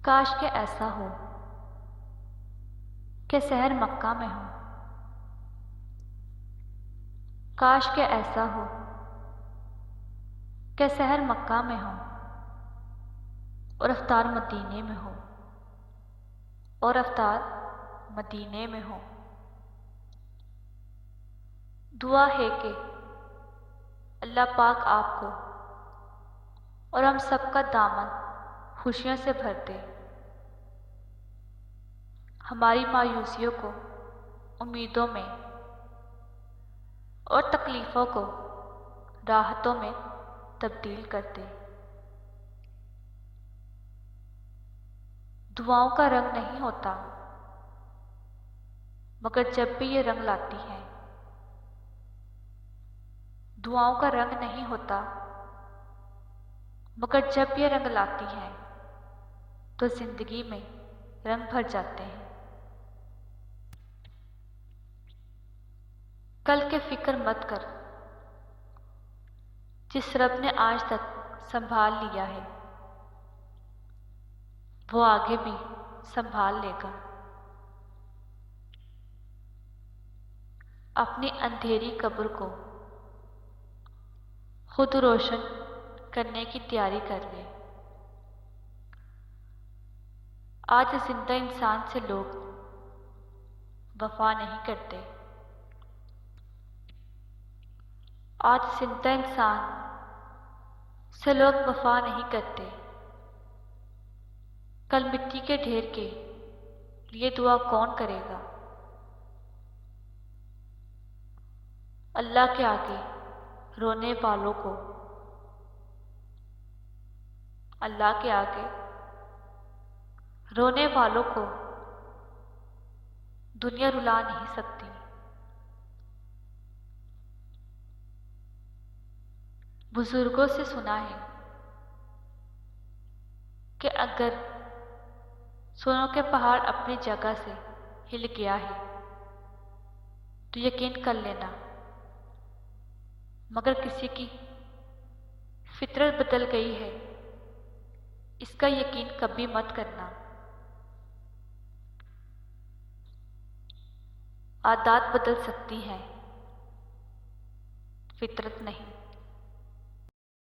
काश के ऐसा हो कि शहर मक्का में हो। काश के ऐसा हो कि शहर मक्का में हो और अफ्तार मदीने में हो, और अफ्तार मदीने में हो। दुआ है कि अल्लाह पाक आपको और हम सबका दामन खुशियों से भर दे, हमारी मायूसियों को उम्मीदों में और तकलीफ़ों को राहतों में तब्दील कर दे। दुआओं का रंग नहीं होता, मगर जब भी ये रंग लाती हैं। दुआओं का रंग नहीं होता, मगर जब ये रंग लाती हैं तो जिंदगी में रंग भर जाते हैं। कल के फिक्र मत कर, जिस रब ने आज तक संभाल लिया है वो आगे भी संभाल लेगा। अपनी अंधेरी कब्र को खुद रोशन करने की तैयारी कर ले। आज जिंदा इंसान से लोग वफा नहीं करते। आज जिंदा इंसान से लोग वफा नहीं करते। कल मिट्टी के ढेर के लिए दुआ कौन करेगा? अल्लाह के आगे रोने वालों को अल्लाह के आगे रोने वालों को दुनिया रुला नहीं सकती। बुजुर्गों से सुना है कि अगर सोनों के पहाड़ अपनी जगह से हिल गया है तो यकीन कर लेना, मगर किसी की फितरत बदल गई है इसका यकीन कभी मत करना। आदत बदल सकती हैं, फितरत नहीं।